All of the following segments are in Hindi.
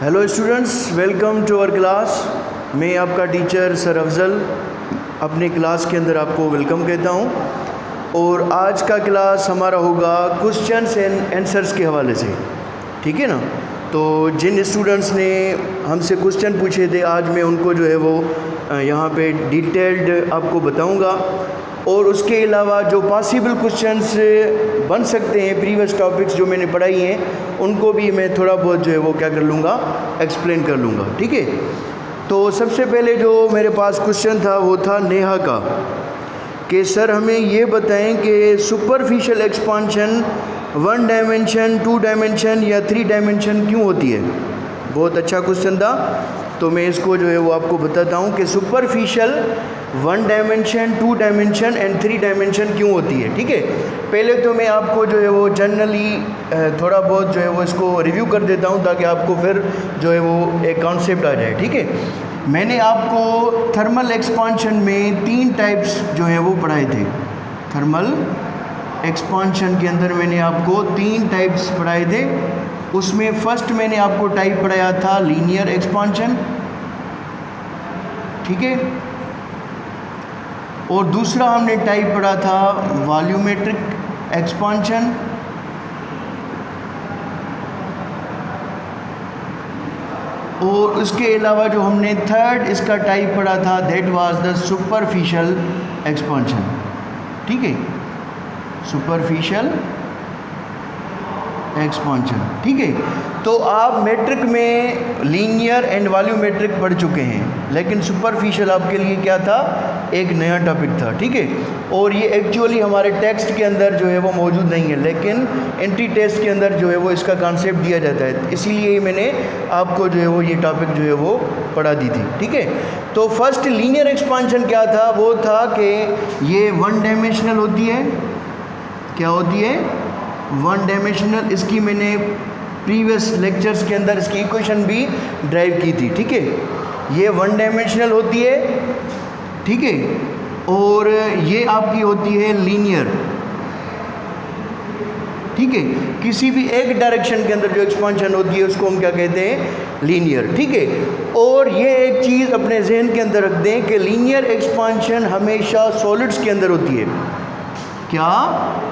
Hello students, welcome to our class. मैं आपका टीचर सर अफजल अपने क्लास के अंदर आपको वेलकम कहता हूं। और आज का क्लास हमारा होगा क्वेश्चंस एंड आंसर्स के हवाले से, ठीक है ना। तो जिन स्टूडेंट्स ने हमसे क्वेश्चन पूछे थे, आज मैं उनको जो है वो यहाँ पे डिटेल्ड आपको बताऊँगा। और उसके अलावा जो पॉसिबल क्वेश्चंस बन सकते हैं प्रीवियस टॉपिक्स जो मैंने पढ़ाई हैं, उनको भी मैं थोड़ा बहुत जो है वो क्या कर लूँगा, एक्सप्लेन कर लूँगा, ठीक है। तो सबसे पहले जो मेरे पास क्वेश्चन था वो था नेहा का, कि सर हमें ये बताएं कि सुपरफिशियल एक्सपांशन 1 डायमेंशन, 2 डायमेंशन या 3 डायमेंशन क्यों होती है। बहुत अच्छा क्वेश्चन था, तो मैं इसको जो है वो आपको बताता हूँ कि superficial 1 dimension, 2 dimension and 3 dimension क्यों होती है, ठीक है। पहले तो मैं आपको जो है वो जनरली थोड़ा बहुत जो है वो इसको रिव्यू कर देता हूँ, ताकि आपको फिर जो है वो एक कॉन्सेप्ट आ जाए, ठीक है। मैंने आपको थर्मल एक्सपांशन में 3 टाइप्स जो है वो पढ़ाए थे। थर्मल एक्सपांशन के अंदर मैंने आपको 3 टाइप्स पढ़ाए थे। उसमें फर्स्ट मैंने आपको टाइप पढ़ाया था लीनियर एक्सपांशन, ठीक है। और दूसरा हमने टाइप पढ़ा था वॉल्यूमेट्रिक एक्सपांशन, और उसके अलावा जो हमने थर्ड इसका टाइप पढ़ा था that was the superficial expansion, ठीक है। सुपरफिशियल एक्सपांशन, ठीक है। तो आप मैट्रिक में लीनियर एंड वॉल्यूमेट्रिक पढ़ चुके हैं, लेकिन सुपरफिशियल आपके लिए क्या था, एक नया टॉपिक था, ठीक है। और ये एक्चुअली हमारे टेक्स्ट के अंदर जो है वो मौजूद नहीं है, लेकिन एंट्री टेस्ट के अंदर जो है वो इसका कॉन्सेप्ट दिया जाता है, इसीलिए मैंने आपको जो है वो ये टॉपिक जो है वो पढ़ा दी थी, ठीक है। तो फर्स्ट लीनियर एक्सपांशन क्या था, वो था कि ये 1 डायमेंशनल होती है। क्या होती है? 1 डायमेंशनल। इसकी मैंने प्रीवियस लेक्चर्स के अंदर इसकी इक्वेशन भी ड्राइव की थी, ठीक है। ये 1 डायमेंशनल होती है, ठीक है। और ये आपकी होती है लीनियर, ठीक है। किसी भी एक डायरेक्शन के अंदर जो एक्सपांशन होती है उसको हम क्या कहते हैं, लीनियर, ठीक है। और ये एक चीज़ अपने जहन के अंदर रख दें कि लीनियर एक्सपांशन हमेशा सॉलिड्स के अंदर होती है। क्या?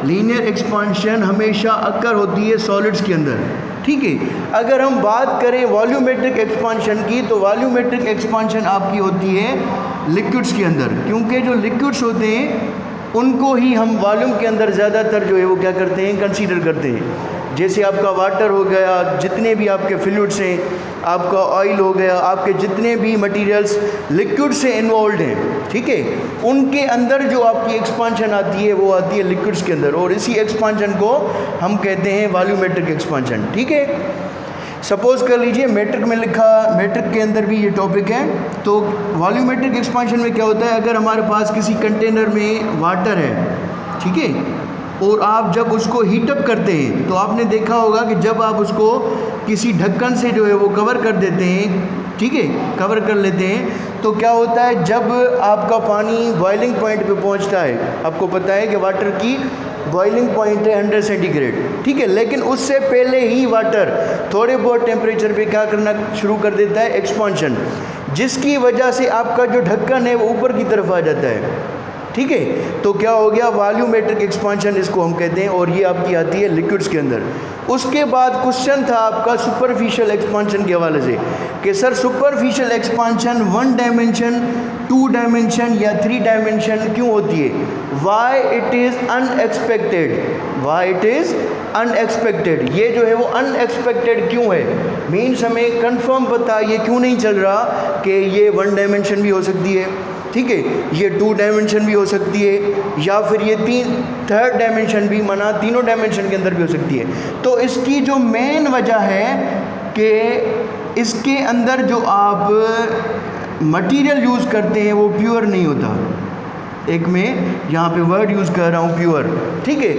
लीनियर एक्सपांशन हमेशा अक्कर होती है सॉलिड्स के अंदर, ठीक है। अगर हम बात करें वॉल्यूमेट्रिक एक्सपांशन की, तो वॉल्यूमेट्रिक एक्सपांशन आपकी होती है लिक्विड्स के अंदर, क्योंकि जो लिक्विड्स होते हैं उनको ही हम वॉल्यूम के अंदर ज़्यादातर जो है वो क्या करते हैं, कंसीडर करते हैं। जैसे आपका वाटर हो गया, जितने भी आपके फ्लूइड्स हैं, आपका ऑयल हो गया, आपके जितने भी मटेरियल्स लिक्विड से इन्वॉल्व हैं, ठीक है, उनके अंदर जो आपकी एक्सपांशन आती है वो आती है लिक्विड्स के अंदर, और इसी एक्सपांशन को हम कहते हैं वॉल्यूमेट्रिक एक्सपांशन, ठीक है। सपोज कर लीजिए मैट्रिक में लिखा, मैट्रिक के अंदर भी ये टॉपिक है। तो वॉल्यूमेट्रिक एक्सपांशन में क्या होता है, अगर हमारे पास किसी कंटेनर में वाटर है, ठीक है, और आप जब उसको हीटअप करते हैं, तो आपने देखा होगा कि जब आप उसको किसी ढक्कन से जो है वो कवर कर देते हैं, ठीक है, कवर कर लेते हैं, तो क्या होता है, जब आपका पानी बॉइलिंग पॉइंट पे पहुंचता है, आपको पता है कि वाटर की बॉइलिंग पॉइंट है 100 सेंटीग्रेड, ठीक है, लेकिन उससे पहले ही वाटर थोड़े बहुत टेम्परेचर पे क्या करना शुरू कर देता है, एक्सपांशन, जिसकी वजह से आपका जो ढक्कन है वो ऊपर की तरफ आ जाता है, ठीक है। तो क्या हो गया, वॉल्यूमेट्रिक एक्सपांशन इसको हम कहते हैं, और ये आपकी आती है लिक्विड्स के अंदर। उसके बाद क्वेश्चन था आपका सुपरफिशियल एक्सपांशन के हवाले से, कि sir superficial expansion 1 dimension, 2 dimension या 3 डायमेंशन क्यों होती है। Why it is unexpected, why it is unexpected. ये जो है वो अनएक्सपेक्टेड क्यों है, मीन्स हमें कंफर्म पता ये क्यों नहीं चल रहा कि ये 1 डायमेंशन भी हो सकती है, ठीक है, ये 2 डायमेंशन भी हो सकती है, या फिर ये 3rd डायमेंशन भी, मना तीनों डायमेंशन के अंदर भी हो सकती है। तो इसकी जो मेन वजह है कि इसके अंदर जो आप मटेरियल यूज़ करते हैं वो प्योर नहीं होता। एक मैं यहाँ पे वर्ड यूज़ कर रहा हूँ, प्योर, ठीक है।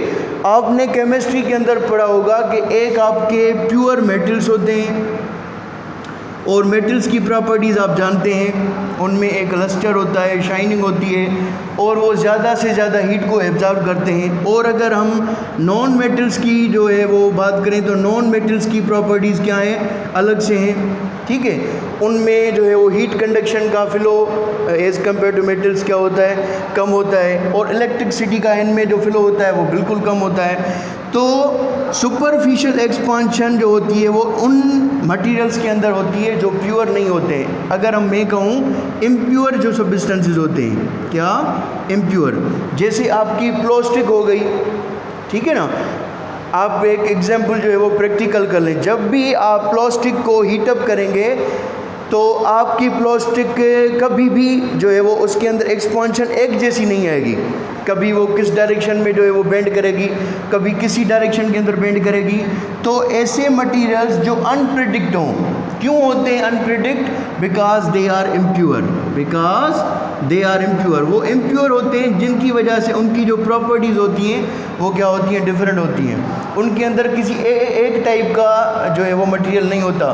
आपने केमिस्ट्री के अंदर पढ़ा होगा कि एक आपके प्योर मेटल्स होते हैं, और मेटल्स की प्रॉपर्टीज़ आप जानते हैं, उनमें एक लस्टर होता है, शाइनिंग होती है, और वो ज़्यादा से ज़्यादा हीट को एब्जॉर्ब करते हैं। और अगर हम नॉन मेटल्स की जो है वो बात करें तो नॉन मेटल्स की प्रॉपर्टीज़ क्या हैं, अलग से हैं, ठीक है। उनमें जो है वो हीट कंडक्शन का flow as compare to metals क्या होता है, कम होता है, और इलेक्ट्रिसिटी का इनमें जो फ्लो होता है वो बिल्कुल कम होता है। तो सुपरफिशियल एक्सपांशन जो होती है वो उन मटेरियल्स के अंदर होती है जो प्योर नहीं होते हैं। अगर हम मैं कहूँ इम्प्योर जो सब्सटेंसेस होते हैं, क्या इम्प्योर, जैसे आपकी प्लास्टिक हो गई, ठीक है ना। आप एक एग्जांपल जो है वो प्रैक्टिकल कर लें। जब भी आप प्लास्टिक को हीटअप करेंगे तो आपकी प्लास्टिक कभी भी जो है वो उसके अंदर एक्सपांशन एक जैसी नहीं आएगी। कभी वो किस डायरेक्शन में जो है वो बेंड करेगी, कभी किसी डायरेक्शन के अंदर बेंड करेगी। तो ऐसे मटेरियल्स जो अनप्रेडिक्ट हों, क्यों होते हैं unpredict? Because they are impure, वो इम्प्योर होते हैं, जिनकी वजह से उनकी जो प्रॉपर्टीज़ होती हैं वो क्या होती हैं, डिफरेंट होती हैं। उनके अंदर किसी एक टाइप का जो है वो मटेरियल नहीं होता,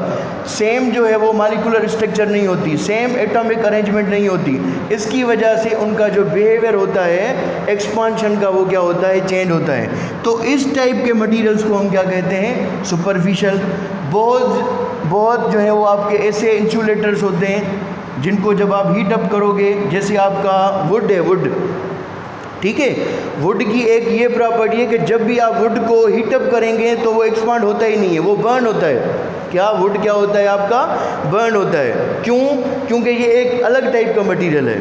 सेम जो है वो मॉलिक्यूलर स्ट्रक्चर नहीं होती, सेम एटॉमिक अरेंजमेंट नहीं होती। इसकी वजह से उनका जो बिहेवियर होता है एक्सपांशन का वो क्या होता है, चेंज होता है। तो इस टाइप के मटेरियल्स को हम क्या कहते हैं, सुपरफिशियल। बहुत जो है वो आपके ऐसे इंसुलेटर्स होते हैं जिनको जब आप हीट अप करोगे, जैसे आपका वुड है, वुड, ठीक है, वुड की एक ये प्रॉपर्टी है कि जब भी आप वुड को हीटअप करेंगे तो वो एक्सपांड होता ही नहीं है, वो बर्न होता है। क्या वुड क्या होता है आपका, बर्न होता है। क्यों? क्योंकि ये एक अलग टाइप का मटेरियल है,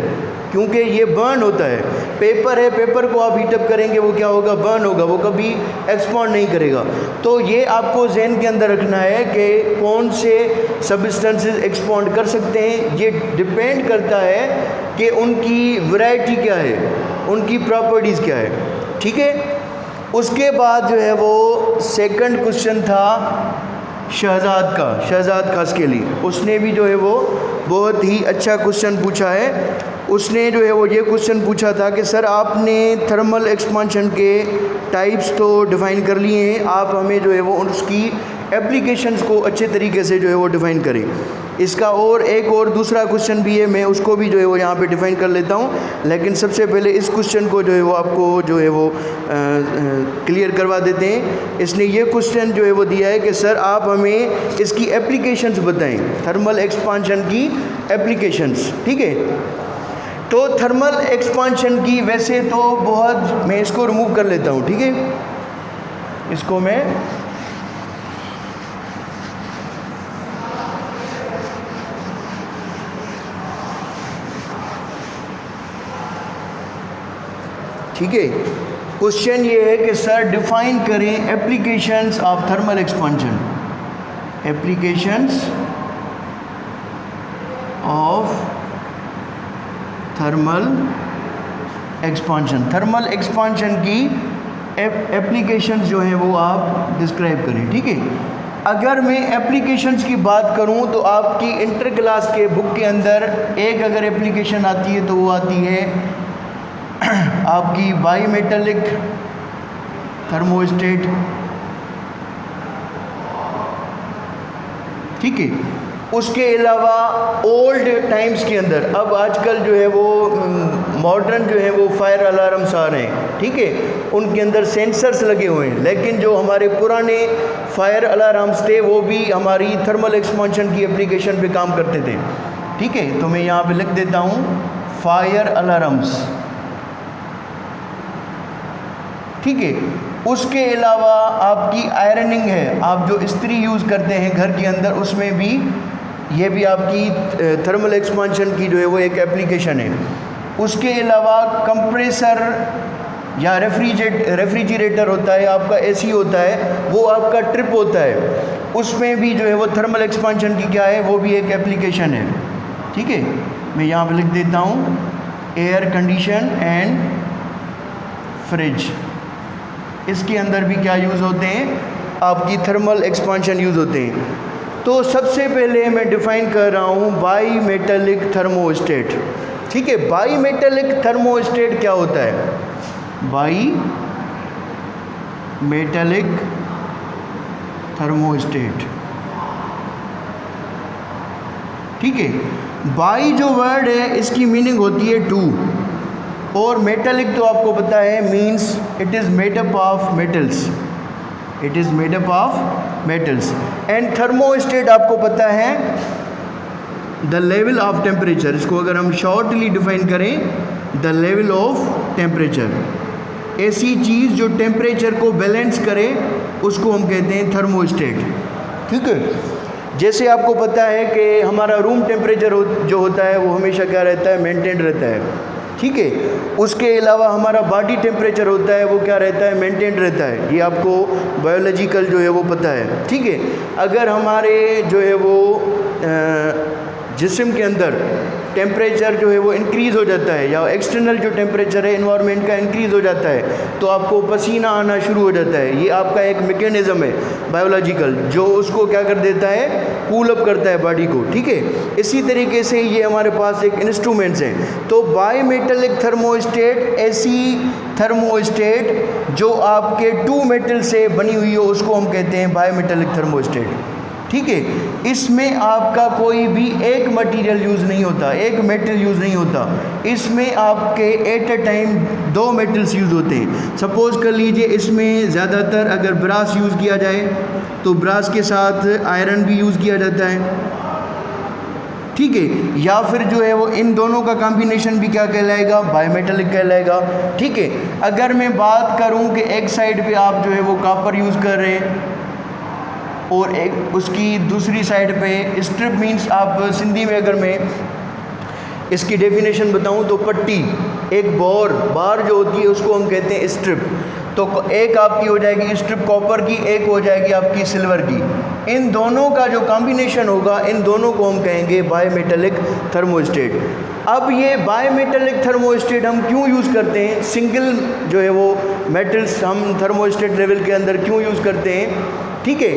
क्योंकि ये बर्न होता है। पेपर है, पेपर को आप हीटअप करेंगे वो क्या होगा, बर्न होगा, वो कभी एक्सपांड नहीं करेगा। तो ये आपको ज़हन के अंदर रखना है कि कौन से सब्सटेंसेस एक्सपांड कर सकते हैं। ये डिपेंड करता है कि उनकी वैरायटी क्या है, उनकी प्रॉपर्टीज़ क्या है, ठीक है। उसके बाद जो है वो सेकंड क्वेश्चन था शहजाद खासकेली। उसने भी जो है वो बहुत ही अच्छा क्वेश्चन पूछा है। उसने जो है वो ये क्वेश्चन पूछा था कि सर आपने थर्मल एक्सपांशन के टाइप्स तो डिफ़ाइन कर लिए हैं, आप हमें जो है वो उसकी एप्लीकेशंस को अच्छे तरीके से जो है वो डिफ़ाइन करें। इसका एक और दूसरा क्वेश्चन भी है, मैं उसको भी जो है वो यहाँ पे डिफ़ाइन कर लेता हूँ। लेकिन सबसे पहले इस क्वेश्चन को जो है वो आपको जो है वो क्लियर करवा देते हैं। इसने ये क्वेश्चन जो है वो दिया है कि सर आप हमें इसकी एप्लीकेशंस बताएं, थर्मल एक्सपांशन की एप्लीकेशंस, ठीक है। तो थर्मल एक्सपांशन की वैसे तो बहुत, मैं इसको रिमूव कर लेता हूँ, ठीक है, इसको मैं ठीक है। क्वेश्चन ये है कि सर डिफाइन करें applications of thermal expansion, applications of thermal expansion. Thermal expansion की एप्लीकेशंस जो हैं वो आप डिस्क्राइब करें, ठीक है। अगर मैं एप्लीकेशंस की बात करूं तो आपकी इंटर क्लास के बुक के अंदर एक अगर एप्लीकेशन आती है तो वो आती है आपकी बाईमेटालिक थर्मोस्टेट, ठीक है। उसके अलावा ओल्ड टाइम्स के अंदर, अब आजकल जो है वो मॉडर्न जो है वो फायर अलार्म्स आ रहे हैं, ठीक है, उनके अंदर सेंसर्स लगे हुए हैं। लेकिन जो हमारे पुराने फायर अलार्म्स थे वो भी हमारी थर्मल एक्सपांशन की एप्लीकेशन पे काम करते थे, ठीक है। तो मैं यहाँ पे लिख देता हूँ फायर अलार्म्स, ठीक है। उसके अलावा आपकी आयरनिंग है, आप जो इस्त्री यूज़ करते हैं घर के अंदर, उसमें भी ये भी आपकी थर्मल एक्सपांशन की जो है वो एक एप्लीकेशन है। उसके अलावा कंप्रेसर या रेफ्रिजरेटर होता है, आपका एसी होता है, वो आपका ट्रिप होता है, उसमें भी जो है वो थर्मल एक्सपांशन की क्या है, वो भी एक एप्लीकेशन है, ठीक है। मैं यहाँ पे लिख देता हूँ एयर कंडीशन एंड फ्रिज, इसके अंदर भी क्या यूज़ होते हैं, आपकी थर्मल एक्सपांशन यूज़ होते हैं। तो सबसे पहले मैं डिफ़ाइन कर रहा हूँ बाईमेटालिक थर्मोस्टेट, ठीक है। बाईमेटालिक थर्मोस्टेट क्या होता है, बाईमेटालिक थर्मोस्टेट, ठीक है। बाई जो वर्ड है इसकी मीनिंग होती है टू, और मेटालिक तो आपको पता है means it is made up of metals, it is made up of metals. And thermostat आपको पता है द लेवल ऑफ टेम्परेचर, इसको अगर हम शॉर्टली डिफाइन करें द लेवल ऑफ टेम्परेचर, ऐसी चीज़ जो टेम्परेचर को बैलेंस करे उसको हम कहते हैं थर्मोस्टेट। ठीक है, जैसे आपको पता है कि हमारा रूम टेम्परेचर जो होता है वो हमेशा क्या रहता है, मेंटेन रहता है। ठीक है, उसके अलावा हमारा बॉडी टेम्परेचर होता है वो क्या रहता है, मेंटेन रहता है। ये आपको बायोलॉजिकल जो है वो पता है। ठीक है, अगर हमारे जो है वो जिस्म के अंदर टेम्परेचर जो है वो इंक्रीज़ हो जाता है या एक्सटर्नल जो टेम्परेचर है इन्वायरमेंट का इंक्रीज़ हो जाता है तो आपको पसीना आना शुरू हो जाता है। ये आपका एक मैकेनिज़्म है बायोलॉजिकल जो उसको क्या कर देता है, कूल अप करता है बॉडी को। ठीक है, इसी तरीके से ये हमारे पास एक इंस्ट्रूमेंट्स हैं। तो बायमेटालिक थर्मोस्टेट ऐसी थर्मोस्टेट जो आपके 2 मेटल से बनी हुई हो उसको हम कहते हैं बायमेटालिक थर्मोस्टेट। ठीक है, इसमें आपका कोई भी एक मटेरियल यूज़ नहीं होता, एक मेटल यूज़ नहीं होता, इसमें आपके at a time 2 metals use होते हैं। सपोज़ कर लीजिए इसमें ज़्यादातर अगर ब्रास यूज़ किया जाए तो ब्रास के साथ आयरन भी यूज़ किया जाता है। ठीक है, या फिर जो है वो इन दोनों का कॉम्बिनेशन भी क्या कहलाएगा, बायमेटालिक कहलाएगा। ठीक है, अगर मैं बात करूं कि एक साइड पे आप जो है वो कॉपर यूज़ कर रहे हैं और एक उसकी दूसरी साइड पे स्ट्रिप मीन्स आप सिंधी में अगर मैं इसकी डेफिनेशन बताऊं तो पट्टी, एक बार जो होती है उसको हम कहते हैं स्ट्रिप। तो एक आपकी हो जाएगी स्ट्रिप कॉपर की, एक हो जाएगी आपकी सिल्वर की। इन दोनों का जो कॉम्बिनेशन होगा इन दोनों को हम कहेंगे बायमेटालिक थर्मोस्टेट। अब ये बायमेटालिक थर्मोस्टेट हम क्यों यूज़ करते हैं, सिंगल जो है वो मेटल्स हम थर्मोस्टेट लेवल के अंदर क्यों यूज़ करते हैं। ठीक है,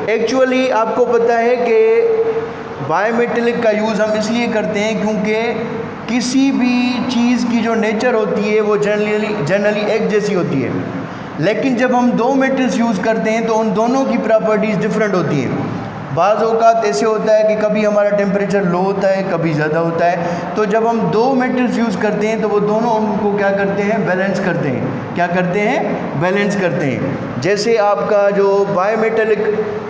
एक्चुअली आपको पता है कि बायमेटालिक का यूज़ हम इसलिए करते हैं क्योंकि किसी भी चीज़ की जो नेचर होती है वो जनरली एक जैसी होती है, लेकिन जब हम 2 मेटल्स यूज़ करते हैं तो उन दोनों की प्रॉपर्टीज़ डिफरेंट होती हैं। बाज़ औक़ात ऐसे होता है कि कभी हमारा टेम्परेचर लो होता है, कभी ज़्यादा होता है। तो जब हम 2 मेटल्स यूज़ करते हैं तो वो दोनों उनको क्या करते हैं, बैलेंस करते हैं। क्या करते हैं, बैलेंस करते हैं। जैसे आपका जो बायमेटालिक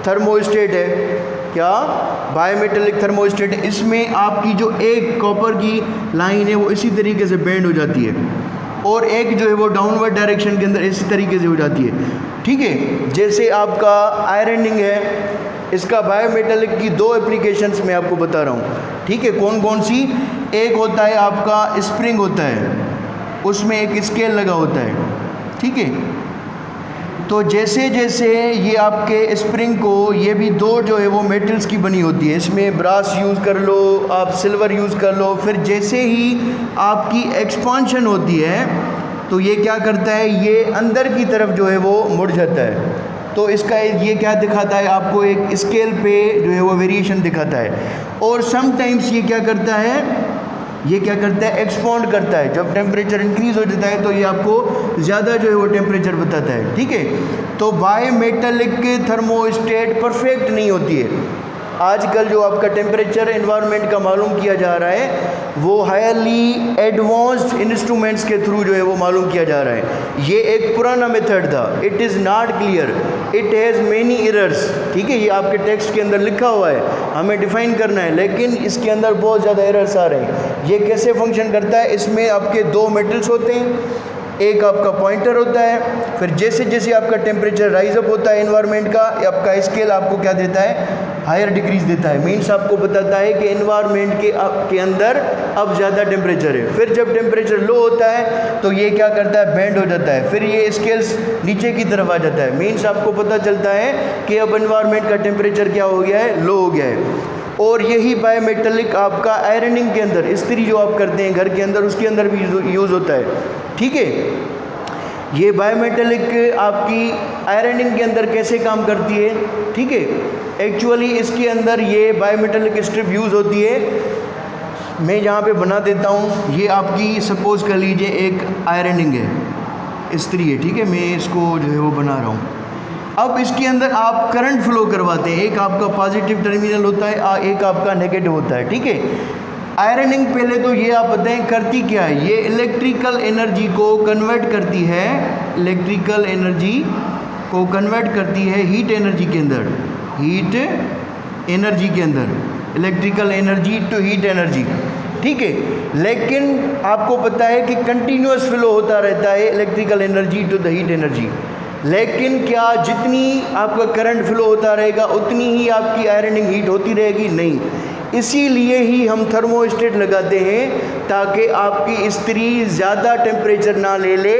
थर्मोस्टेट है, क्या बायमेटालिक थर्मोस्टेट, इसमें आपकी जो एक कॉपर की लाइन है वो इसी तरीके से बेंड हो जाती है और एक जो है वो डाउनवर्ड डायरेक्शन के अंदर इसी तरीके से हो जाती है। ठीक है, जैसे आपका आयरनिंग है, इसका बायोमेटालिक की 2 एप्लीकेशंस मैं आपको बता रहा हूँ। ठीक है, कौन कौन सी, एक होता है आपका स्प्रिंग होता है, उसमें एक स्केल लगा होता है। ठीक है, तो जैसे जैसे ये आपके स्प्रिंग को, ये भी 2 जो है वो मेटल्स की बनी होती है, इसमें ब्रास यूज़ कर लो, आप सिल्वर यूज़ कर लो, फिर जैसे ही आपकी एक्सपांशन होती है तो ये क्या करता है, ये अंदर की तरफ जो है वो मुड़ जाता है। तो इसका ये क्या दिखाता है आपको, एक स्केल पे जो है वो वेरिएशन दिखाता है। और समटाइम्स ये क्या करता है, ये क्या करता है, एक्सपांड करता है। जब टेम्परेचर इंक्रीज़ हो जाता है तो ये आपको ज़्यादा जो है वो टेम्परेचर बताता है। ठीक है, तो बायमेटालिक थर्मोस्टेट परफेक्ट नहीं होती है। आजकल जो आपका टेम्परेचर एनवायरनमेंट का मालूम किया जा रहा है वो हाईली एडवांस्ड इंस्ट्रूमेंट्स के थ्रू जो है वो मालूम किया जा रहा है। ये एक पुराना मेथड था, it is not clear, it has many errors. ठीक है, ये आपके टेक्स्ट के अंदर लिखा हुआ है, हमें डिफ़ाइन करना है, लेकिन इसके अंदर बहुत ज़्यादा एरर्स आ रहे हैं। ये कैसे फंक्शन करता है, इसमें आपके 2 मेटल्स होते हैं, एक आपका पॉइंटर होता है, फिर जैसे जैसे आपका टेम्परेचर राइज अप होता है एनवायरनमेंट का, आपका स्केल आपको क्या देता है, हायर डिक्रीज देता है। मीन्स आपको बताता है कि एनवायरनमेंट के अंदर अब ज़्यादा टेम्परेचर है। फिर जब टेम्परेचर लो होता है तो ये क्या करता है, बेंड हो जाता है, फिर ये स्केल्स नीचे की तरफ आ जाता है। मीन्स आपको पता चलता है कि अब एनवायरनमेंट का टेम्परेचर क्या हो गया है, लो हो गया है। और यही बायोमेटालिक आपका आयरनिंग के अंदर, इस्त्री जो आप करते हैं घर के अंदर, उसके अंदर भी यूज़ होता है। ठीक है, ये बायोमेटालिक आपकी आयरनिंग के अंदर कैसे काम करती है। ठीक है, एक्चुअली इसके अंदर ये बायोमेटालिक स्ट्रिप यूज़ होती है। मैं यहाँ पे बना देता हूँ, ये आपकी सपोज़ कर लीजिए एक आयरनिंग है, इस्त्री है। ठीक है, मैं इसको जो है वो बना रहा हूँ। अब इसके अंदर आप करंट फ्लो करवाते हैं, एक आपका पॉजिटिव टर्मिनल होता है, एक आपका नेगेटिव होता है। ठीक है, आयरनिंग पहले तो ये आप बताएं करती क्या है। ये इलेक्ट्रिकल एनर्जी को कन्वर्ट करती है, इलेक्ट्रिकल एनर्जी को कन्वर्ट करती है हीट एनर्जी के अंदर, हीट एनर्जी के अंदर, electrical energy to heat energy, ठीक है। लेकिन आपको पता है कि कंटिन्यूअस फ्लो होता रहता है electrical energy to the heat energy, लेकिन क्या जितनी आपका करंट फ्लो होता रहेगा उतनी ही आपकी आयरनिंग हीट होती रहेगी? नहीं। इसीलिए ही हम थर्मोस्टेट लगाते हैं ताकि आपकी इस्त्री ज़्यादा टेम्परेचर ना ले ले,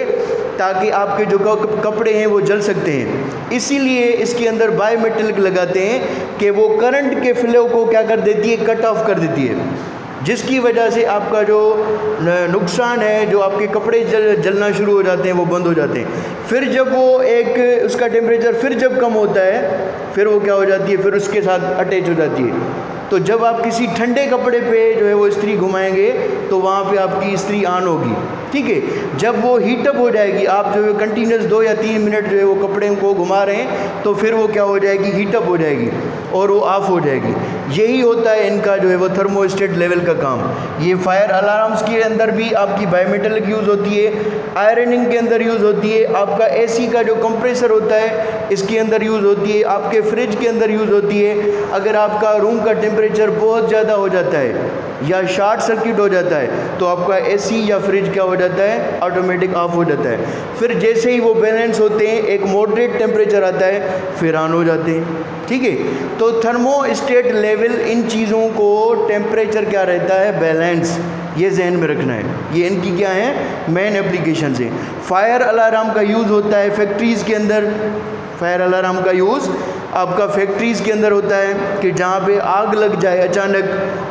ताकि आपके जो कपड़े हैं वो जल सकते हैं। इसीलिए इसके अंदर बायोमेटेलिक लगाते हैं कि वो करंट के फ्लो को क्या कर देती है, कट ऑफ कर देती है, जिसकी वजह से आपका जो नुकसान है, जो आपके कपड़े जलना शुरू हो जाते हैं वो बंद हो जाते हैं। फिर जब वो एक उसका टेम्परेचर फिर जब कम होता है फिर वो क्या हो जाती है, फिर उसके साथ अटैच हो जाती है। तो जब आप किसी ठंडे कपड़े पे जो है वो इस्त्री घुमाएंगे तो वहाँ पे आपकी इस्त्री ऑन होगी, ठीक है। जब वो हीटअप हो जाएगी, आप जो है कंटिन्यूस 2 या 3 मिनट जो है वो कपड़े को घुमा रहे हैं तो फिर वो क्या हो जाएगी, हीटअप हो जाएगी और वो ऑफ हो जाएगी। यही होता है इनका जो है वो थर्मोस्टेट लेवल का काम। ये फायर अलार्म्स के अंदर भी आपकी बायोमेटेलिक यूज़ होती है, आयरनिंग के अंदर यूज़ होती है, आपका एसी का जो कंप्रेसर होता है इसके अंदर यूज़ होती है, आपके फ्रिज के अंदर यूज़ होती है। अगर आपका रूम का टेम्परेचर बहुत ज़्यादा हो जाता है या शॉर्ट सर्किट हो जाता है तो आपका एसी या फ्रिज क्या हो जाता है, ऑटोमेटिक ऑफ हो जाता है। फिर जैसे ही वो बैलेंस होते हैं, एक मॉडरेट टेम्परेचर आता है, फिर ऑन हो जाते हैं, ठीक है। तो थर्मोस्टेट लेवल इन चीज़ों को टेम्परेचर क्या रहता है, बैलेंस, ये जहन में रखना है। ये इनकी क्या है, मेन एप्लीकेशन है। फायर अलार्म का यूज़ होता है फैक्ट्रीज़ के अंदर। फायर अलार्म का यूज़ आपका फैक्ट्रीज़ के अंदर होता है कि जहाँ पे आग लग जाए अचानक,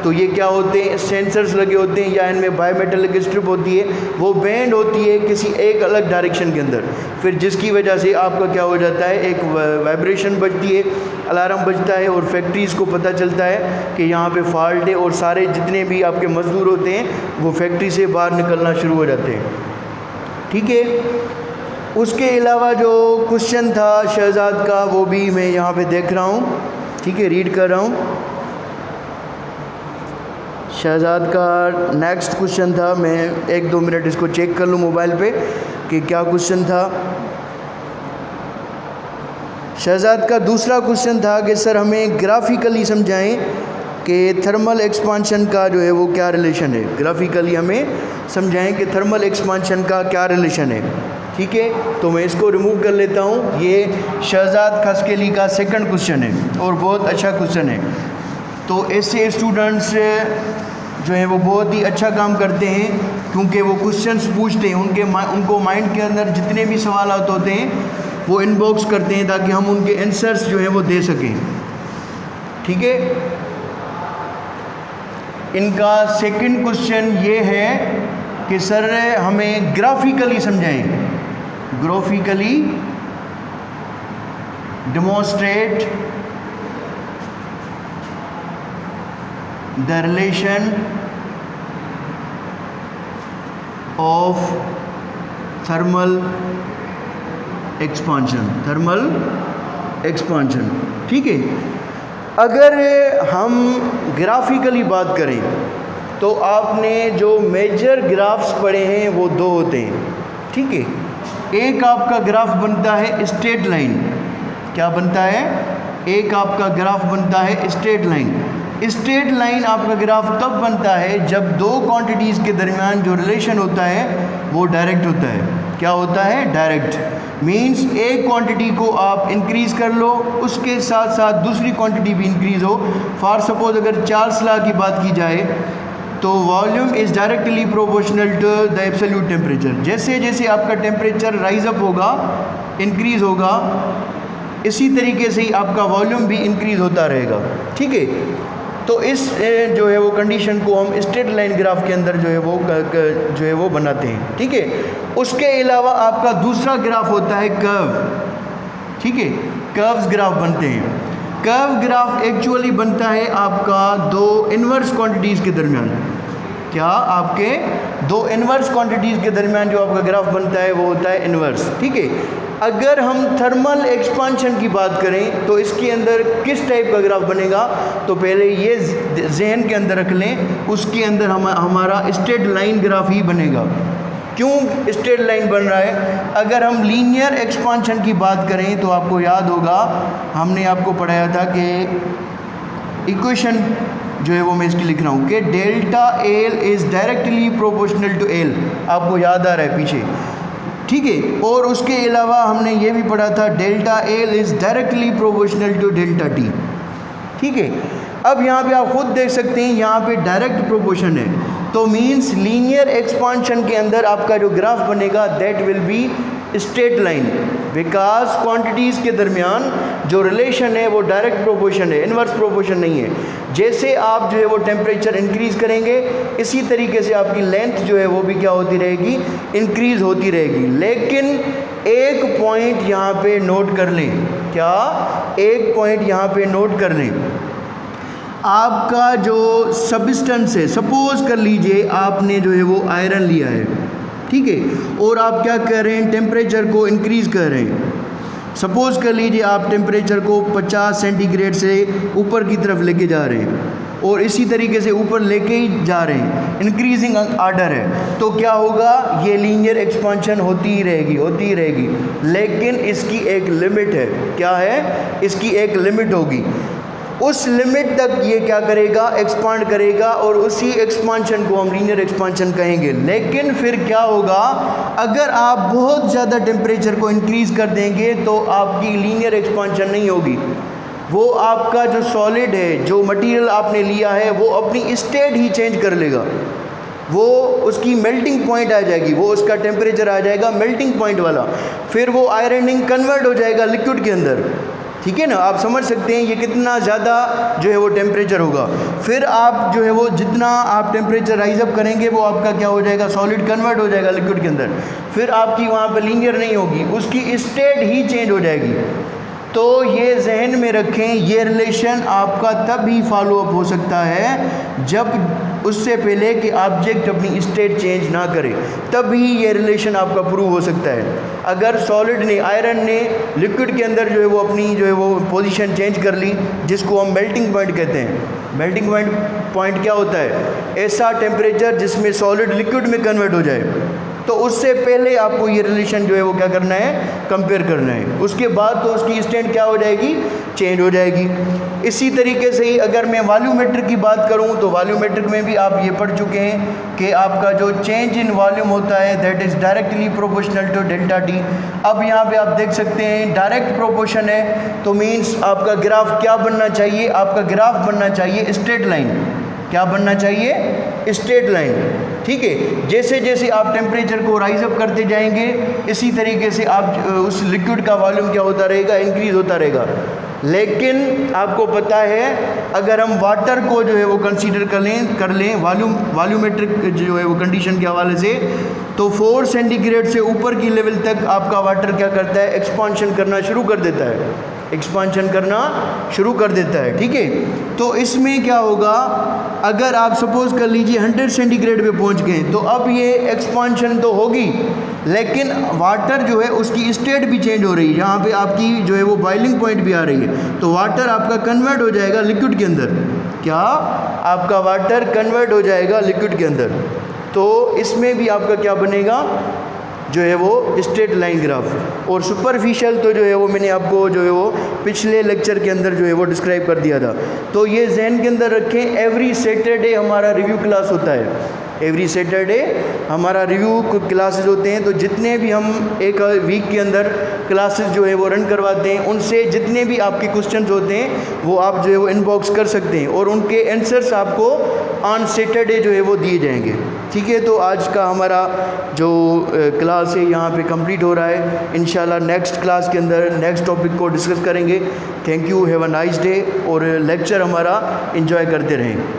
तो ये क्या होते हैं, सेंसर्स लगे होते हैं या इनमें बायोमेटेलिक स्ट्रिप होती है, वो बैंड होती है किसी एक अलग डायरेक्शन के अंदर, फिर जिसकी वजह से आपका क्या हो जाता है, एक वाइब्रेशन बजती है, अलार्म बजता है और फैक्ट्रीज़ को पता चलता है कि यहाँ पे फॉल्ट है और सारे जितने भी आपके मज़दूर होते हैं वो फैक्ट्री से बाहर निकलना शुरू हो जाते हैं, ठीक है। उसके अलावा जो क्वेश्चन था शहजाद का वो भी मैं यहाँ पे देख रहा हूँ, ठीक है, रीड कर रहा हूँ। शहजाद का नेक्स्ट क्वेश्चन था, मैं 1-2 मिनट इसको चेक कर लूँ मोबाइल पे कि क्या क्वेश्चन था। शहजाद का दूसरा क्वेश्चन था कि सर हमें ग्राफिकली समझाएं कि थर्मल एक्सपांशन का जो है वो क्या रिलेशन है। ग्राफिकली हमें समझाएं कि थर्मल एक्सपांशन का क्या रिलेशन है, ठीक है। तो मैं इसको रिमूव कर लेता हूँ। ये शहजाद खसकेली का सेकंड क्वेश्चन है और बहुत अच्छा क्वेश्चन है। तो ऐसे स्टूडेंट्स जो हैं वो बहुत ही अच्छा काम करते हैं क्योंकि वो क्वेश्चंस पूछते हैं, उनको माइंड के अंदर जितने भी सवाल होते हैं वो इनबॉक्स करते हैं ताकि हम उनके आंसर्स जो हैं वो दे सकें, ठीक है। इनका सेकंड क्वेश्चन ये है कि सर हमें ग्राफिकली समझाएं, graphically demonstrate the relation of thermal expansion, thermal expansion, ठीक है। अगर हम ग्राफिकली बात करें तो आपने जो मेजर ग्राफ्स पढ़े हैं वो 2 होते हैं, ठीक है। एक आपका ग्राफ बनता है स्ट्रेट लाइन, क्या बनता है, एक आपका ग्राफ बनता है स्ट्रेट लाइन। स्ट्रेट लाइन आपका ग्राफ तब बनता है जब 2 क्वांटिटीज़ के दरमियान जो रिलेशन होता है वो डायरेक्ट होता है। क्या होता है, डायरेक्ट। मीन्स एक क्वांटिटी को आप इंक्रीज़ कर लो, उसके साथ साथ दूसरी क्वांटिटी भी इंक्रीज़ हो। फॉर सपोज अगर चार्ल्स लॉ की बात की जाए तो volume is directly proportional to the absolute temperature. जैसे जैसे आपका टेम्परेचर राइज अप होगा, इंक्रीज़ होगा, इसी तरीके से ही आपका वॉल्यूम भी इंक्रीज़ होता रहेगा, ठीक है। तो इस जो है वो कंडीशन को हम स्ट्रेट लाइन ग्राफ के अंदर जो है वो बनाते हैं, ठीक है। उसके अलावा आपका दूसरा ग्राफ होता है कर्व, ठीक है। कर्व्स ग्राफ बनते हैं। कर्व ग्राफ एक्चुअली बनता है आपका 2 इन्वर्स क्वांटिटीज़ के दरमियान। क्या, आपके दो इन्वर्स क्वांटिटीज़ के दरमियान जो आपका ग्राफ बनता है वो होता है इन्वर्स, ठीक है। अगर हम थर्मल एक्सपांशन की बात करें तो इसके अंदर किस टाइप का ग्राफ बनेगा, तो पहले ये जहन के अंदर रख लें, उसके अंदर हमारा स्ट्रेट लाइन ग्राफ ही बनेगा। क्यों स्ट्रेट लाइन बन रहा है? अगर हम लीनियर एक्सपांशन की बात करें तो आपको याद होगा हमने आपको पढ़ाया था कि इक्वेशन जो है वो मैं इसकी लिख रहा हूँ कि delta L is directly proportional to L, आपको याद आ रहा है पीछे, ठीक है। और उसके अलावा हमने ये भी पढ़ा था delta L is directly proportional to delta T, ठीक है। अब यहाँ पे आप खुद देख सकते हैं यहाँ पे डायरेक्ट प्रोपोर्शन है, तो मीन्स लीनियर एक्सपांशन के अंदर आपका जो ग्राफ बनेगा that will be straight line, because quantities के दरमियान जो रिलेशन है वो डायरेक्ट प्रोपोर्शन है, इनवर्स प्रोपोर्शन नहीं है। जैसे आप जो है वो टेम्परेचर इंक्रीज़ करेंगे इसी तरीके से आपकी लेंथ जो है वो भी क्या होती रहेगी, इंक्रीज़ होती रहेगी। लेकिन एक पॉइंट यहाँ पे नोट कर लें, क्या एक पॉइंट यहाँ पे नोट कर लें, आपका जो सब्सटेंस है, सपोज़ कर लीजिए आपने जो है वो आयरन लिया है, ठीक है, और आप क्या कर रहे हैं, टेम्परेचर को इंक्रीज़ कर रहे हैं। सपोज़ कर लीजिए आप टेम्परेचर को 50 सेंटीग्रेड से ऊपर की तरफ लेके जा रहे हैं और इसी तरीके से ऊपर लेके ही जा रहे हैं, इंक्रीजिंग आर्डर है, तो क्या होगा, ये लीनियर एक्सपांशन होती ही रहेगी। लेकिन इसकी एक लिमिट है, क्या है, इसकी एक लिमिट होगी, उस लिमिट तक ये क्या करेगा, एक्सपांड करेगा और उसी एक्सपांशन को हम लीनियर एक्सपांशन कहेंगे। लेकिन फिर क्या होगा, अगर आप बहुत ज़्यादा टेम्परेचर को इंक्रीज़ कर देंगे तो आपकी लीनियर एक्सपांशन नहीं होगी, वो आपका जो सॉलिड है, जो मटेरियल आपने लिया है वो अपनी स्टेट ही चेंज कर लेगा, वो उसकी मेल्टिंग पॉइंट आ जाएगी, वो उसका टेम्परेचर आ जाएगा मेल्टिंग पॉइंट वाला, फिर वो आयरनिंग कन्वर्ट हो जाएगा लिक्विड के अंदर, ठीक है ना। आप समझ सकते हैं ये कितना ज़्यादा जो है वो टेम्परेचर होगा। फिर आप जो है वो जितना आप टेम्परेचर राइज अप करेंगे वो आपका क्या हो जाएगा, सॉलिड कन्वर्ट हो जाएगा लिक्विड के अंदर, फिर आपकी वहाँ पर लीनियर नहीं होगी, उसकी स्टेट ही चेंज हो जाएगी। तो ये जहन में रखें, ये रिलेशन आपका तब ही फॉलो अप हो सकता है जब उससे पहले कि ऑब्जेक्ट अपनी स्टेट चेंज ना करे, तभी ये रिलेशन आपका प्रूव हो सकता है। अगर सॉलिड ने, आयरन ने लिक्विड के अंदर जो है वो अपनी जो है वो पोजीशन चेंज कर ली, जिसको हम मेल्टिंग पॉइंट कहते हैं। मेल्टिंग पॉइंट क्या होता है, ऐसा टेम्परेचर जिसमें सॉलिड लिक्विड में कन्वर्ट हो जाए, तो उससे पहले आपको ये रिलेशन जो है वो क्या करना है, कंपेयर करना है, उसके बाद तो उसकी स्टेट क्या हो जाएगी, चेंज हो जाएगी। इसी तरीके से ही अगर मैं वॉल्यूमेट्रिक की बात करूं तो वॉल्यूमेट्रिक में भी आप ये पढ़ चुके हैं कि आपका जो चेंज इन वॉल्यूम होता है that is directly proportional to delta T. अब यहाँ पे आप देख सकते हैं डायरेक्ट प्रोपोर्शन है, तो मीन्स आपका ग्राफ क्या बनना चाहिए, आपका ग्राफ बनना चाहिए स्ट्रेट लाइन। क्या बनना चाहिए, स्ट्रेट लाइन, ठीक है। जैसे जैसे आप टेम्परेचर को राइज अप करते जाएंगे इसी तरीके से आप उस लिक्विड का वॉल्यूम क्या होता रहेगा, इंक्रीज़ होता रहेगा। लेकिन आपको पता है अगर हम वाटर को जो है वो कंसीडर कर लें वॉल्यूमेट्रिक जो है वो कंडीशन के हवाले से, तो 4 सेंटीग्रेड से ऊपर की लेवल तक आपका वाटर क्या करता है, एक्सपांशन करना शुरू कर देता है, एक्सपांशन करना शुरू कर देता है, ठीक है। तो इसमें क्या होगा, अगर आप सपोज़ कर लीजिए 100 सेंटीग्रेड पे पहुंच गए तो अब ये एक्सपांशन तो होगी, लेकिन वाटर जो है उसकी स्टेट भी चेंज हो रही है, यहाँ पे आपकी जो है वो बॉइलिंग पॉइंट भी आ रही है, तो वाटर आपका कन्वर्ट हो जाएगा लिक्विड के अंदर। क्या, आपका वाटर कन्वर्ट हो जाएगा लिक्विड के अंदर। तो इसमें भी आपका क्या बनेगा, जो है वो स्ट्रेट लाइन ग्राफ। और सुपरफिशियल तो जो है वो मैंने आपको जो है वो पिछले लेक्चर के अंदर जो है वो डिस्क्राइब कर दिया था। तो ये जहन के अंदर रखें, एवरी सैटरडे हमारा रिव्यू क्लास होता है, एवरी सैटरडे हमारा रिव्यू क्लासेस होते हैं। तो जितने भी हम एक वीक के अंदर क्लासेस जो है वो रन करवाते हैं, उनसे जितने भी आपके क्वेश्चंस होते हैं वो आप जो है वो इनबॉक्स कर सकते हैं और उनके आंसर्स आपको ऑन सैटरडे जो है वो दिए जाएंगे, ठीक है। तो आज का हमारा जो क्लास है यहाँ पे कंप्लीट हो रहा है। इंशाल्लाह नेक्स्ट क्लास के अंदर नेक्स्ट टॉपिक को डिस्कस करेंगे। Thank you, have a nice day, और लेक्चर हमारा एंजॉय करते रहें।